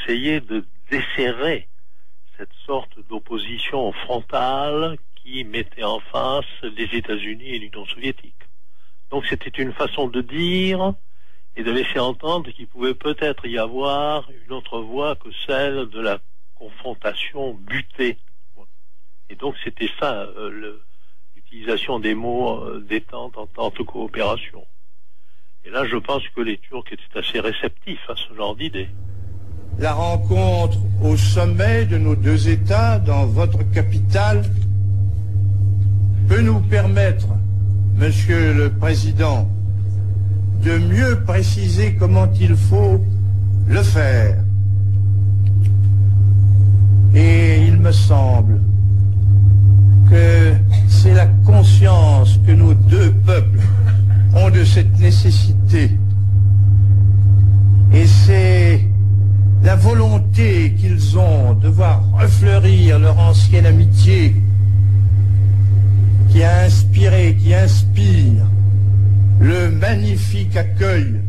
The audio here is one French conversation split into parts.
essayer de desserrer cette sorte d'opposition frontale qui mettait en face les États-Unis et l'Union soviétique. Donc c'était une façon de dire et de laisser entendre qu'il pouvait peut-être y avoir une autre voie que celle de la confrontation butée. Et donc c'était ça, l'utilisation des mots détente, entente, coopération. Et là je pense que les Turcs étaient assez réceptifs à ce genre d'idée. La rencontre au sommet de nos deux États dans votre capitale peut nous permettre, Monsieur le Président, de mieux préciser comment il faut le faire. Et il me semble que c'est la conscience que nos deux peuples ont de cette nécessité. Et c'est la volonté qu'ils ont de voir refleurir leur ancienne amitié qui a inspiré, qui inspire le magnifique accueil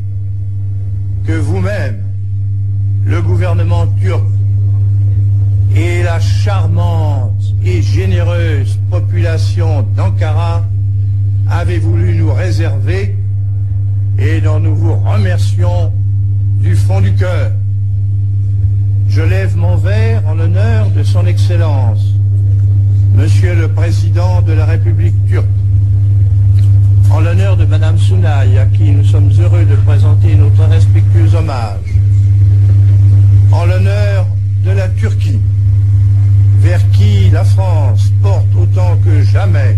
que vous-même, le gouvernement turc et la charmante et généreuse population d'Ankara avez voulu nous réserver et dont nous vous remercions du fond du cœur. Je lève mon verre en l'honneur de son Excellence, Monsieur le Président de la République turque, en l'honneur de Madame Sunay, à qui nous sommes heureux de présenter notre respectueux hommage, en l'honneur de la Turquie, vers qui la France porte autant que jamais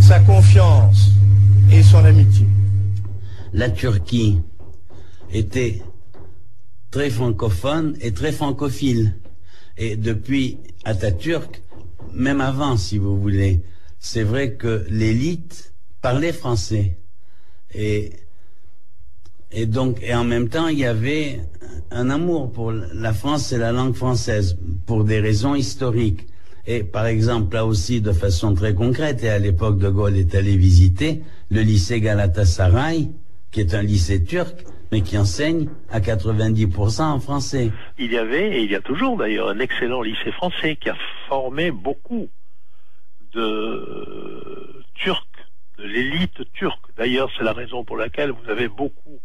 sa confiance et son amitié. La Turquie était très francophone et très francophile. Et depuis Atatürk, même avant si vous voulez, c'est vrai que l'élite parlait français. Et donc, et en même temps, il y avait un amour pour la France et la langue française, pour des raisons historiques. Et par exemple, là aussi, de façon très concrète, et à l'époque de Gaulle est allé visiter le lycée Galatasaray, qui est un lycée turc, mais qui enseigne à 90% en français. Il y avait, et il y a toujours d'ailleurs, un excellent lycée français qui a formé beaucoup de Turcs, de l'élite turque. D'ailleurs, c'est la raison pour laquelle vous avez beaucoup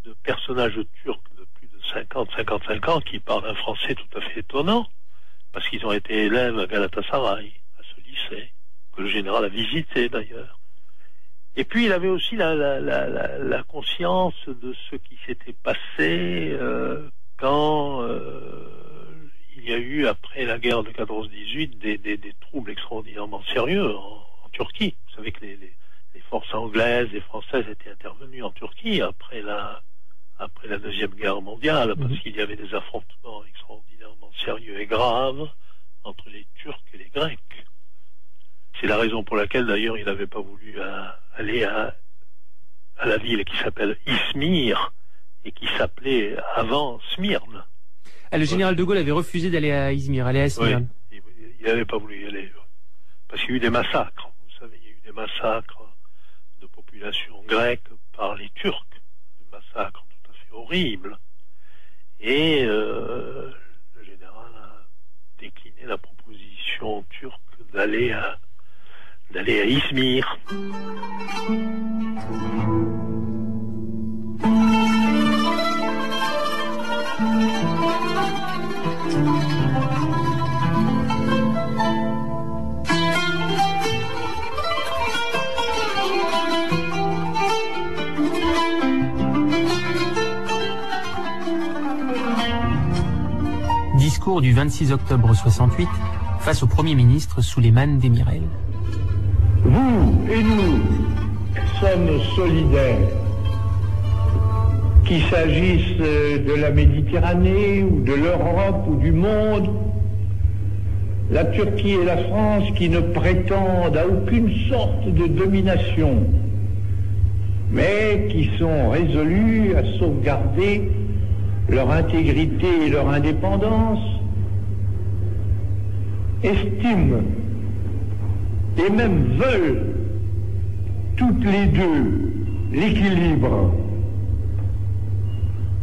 de personnages turcs de plus de 50-55 ans qui parlent un français tout à fait étonnant, parce qu'ils ont été élèves à Galatasaray, à ce lycée, que le général a visité d'ailleurs. Et puis il avait aussi la conscience de ce qui s'était passé quand il y a eu, après la guerre de 14-18, des troubles extraordinairement sérieux en Turquie. Vous savez que les forces anglaises et françaises étaient intervenues en Turquie après la Deuxième Guerre mondiale, parce qu'il y avait des affrontements extraordinairement sérieux et graves entre les Turcs et les Grecs. C'est la raison pour laquelle d'ailleurs il n'avait pas voulu aller à la ville qui s'appelle Izmir et qui s'appelait avant Smyrne. Ah, le général de Gaulle avait refusé d'aller à Izmir, aller à Smyrne. Oui, il n'avait pas voulu y aller. Parce qu'il y a eu des massacres. Vous savez, il y a eu des massacres de population grecque par les Turcs. Des massacres tout à fait horribles. Et le général a décliné la proposition turque d'aller à Izmir. Discours du 26 octobre 68 face au Premier ministre Souleymane Demirel. Vous et nous sommes solidaires, qu'il s'agisse de la Méditerranée ou de l'Europe ou du monde. La Turquie et la France qui ne prétendent à aucune sorte de domination, mais qui sont résolus à sauvegarder leur intégrité et leur indépendance, estiment et même veulent toutes les deux l'équilibre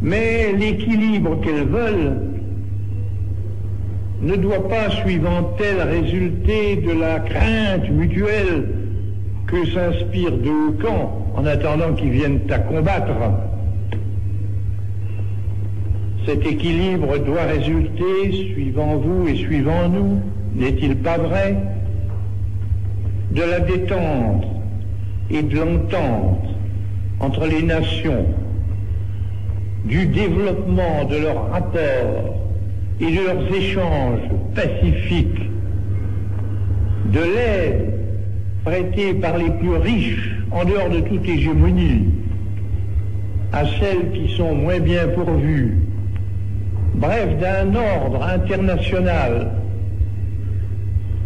Mais l'équilibre qu'elles veulent ne doit pas, suivant-elle, résulter de la crainte mutuelle que s'inspirent deux camps en attendant qu'ils viennent à combattre. Cet équilibre doit résulter, suivant vous et suivant nous, n'est-il pas vrai, de la détente et de l'entente entre les nations, du développement de leurs rapports et de leurs échanges pacifiques, de l'aide prêtée par les plus riches en dehors de toute hégémonie à celles qui sont moins bien pourvues, bref, d'un ordre international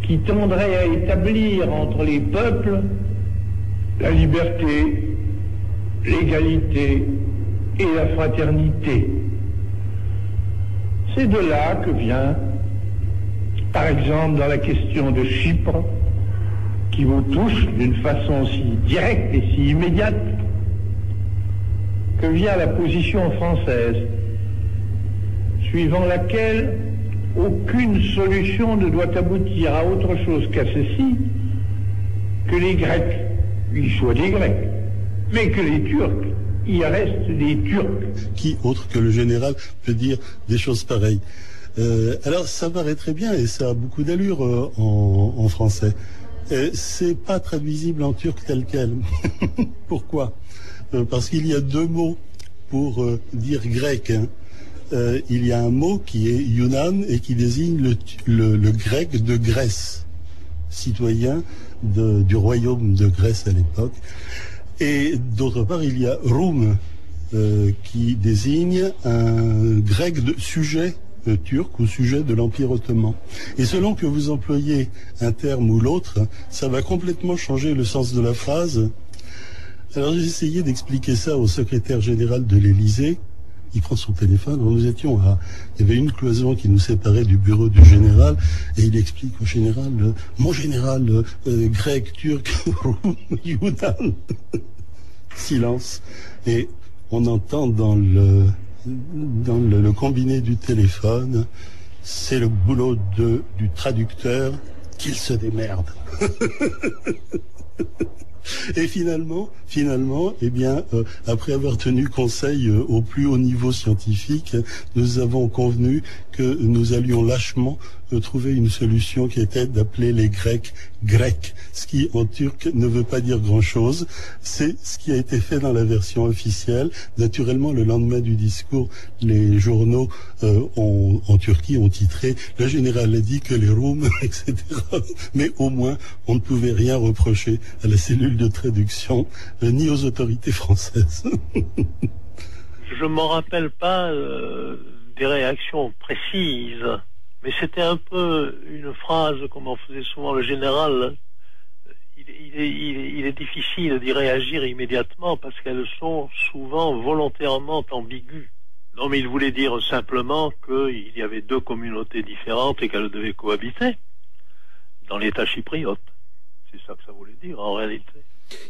qui tendrait à établir entre les peuples la liberté, l'égalité et la fraternité. C'est de là que vient, par exemple, dans la question de Chypre, qui vous touche d'une façon si directe et si immédiate, que vient la position française, suivant laquelle aucune solution ne doit aboutir à autre chose qu'à ceci, que les Grecs y soient des Grecs, mais que les Turcs y restent des Turcs. Qui, autre que le général, peut dire des choses pareilles? Alors, ça paraît très bien et ça a beaucoup d'allure en français. C'est pas traduisible en turc tel quel. Pourquoi? Parce qu'il y a deux mots pour dire grec. Il y a un mot qui est Yunan et qui désigne le grec de Grèce, citoyen du royaume de Grèce à l'époque. Et d'autre part, il y a Rum, qui désigne un grec de sujet turc ou sujet de l'Empire ottoman. Et selon que vous employez un terme ou l'autre, ça va complètement changer le sens de la phrase. Alors j'ai essayé d'expliquer ça au secrétaire général de l'Élysée. Il prend son téléphone. Nous étions il y avait une cloison qui nous séparait du bureau du général, et il explique au général, mon général, grec, turc, Yunan. Silence. Et on entend dans le combiné du téléphone, c'est le boulot du traducteur, qu'il se démerde. Et finalement, eh bien, après avoir tenu conseil au plus haut niveau scientifique, nous avons convenu que nous allions lâchement trouver une solution qui était d'appeler les Grecs grecs, ce qui en turc ne veut pas dire grand-chose. C'est ce qui a été fait dans la version officielle. Naturellement, le lendemain du discours, les journaux en Turquie ont titré « Le général a dit que les Roums, etc. » Mais au moins, on ne pouvait rien reprocher à la cellule de traduction, ni aux autorités françaises. Je m'en rappelle pas des réactions précises, mais c'était un peu une phrase, comme en faisait souvent le général. Il est difficile d'y réagir immédiatement parce qu'elles sont souvent volontairement ambiguës. Non, mais il voulait dire simplement qu'il y avait deux communautés différentes et qu'elles devaient cohabiter dans l'État chypriote. C'est ça que ça voulait dire en réalité.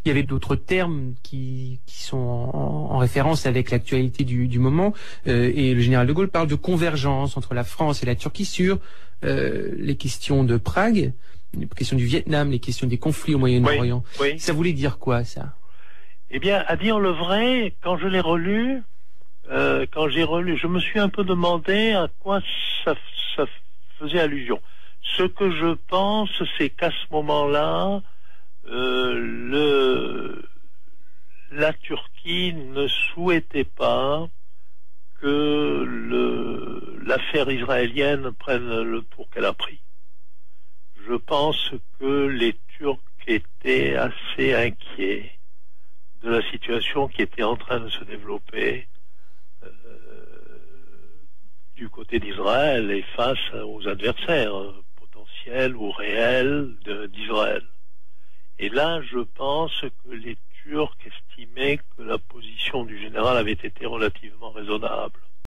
Il y avait d'autres termes qui sont en référence avec l'actualité du moment, et le général de Gaulle parle de convergence entre la France et la Turquie sur les questions de Prague, les questions du Vietnam, les questions des conflits au Moyen-Orient. Oui. Ça voulait dire quoi, ça? Eh bien, à dire le vrai, quand je l'ai relu, je me suis un peu demandé à quoi ça faisait allusion. Ce que je pense, c'est qu'à ce moment-là, la Turquie ne souhaitait pas que l'affaire israélienne prenne le tour qu'elle a pris. Je pense que les Turcs étaient assez inquiets de la situation qui était en train de se développer du côté d'Israël et face aux adversaires potentiels ou réels d'Israël. Et là, je pense que les Turcs estimaient que la position du général avait été relativement raisonnable.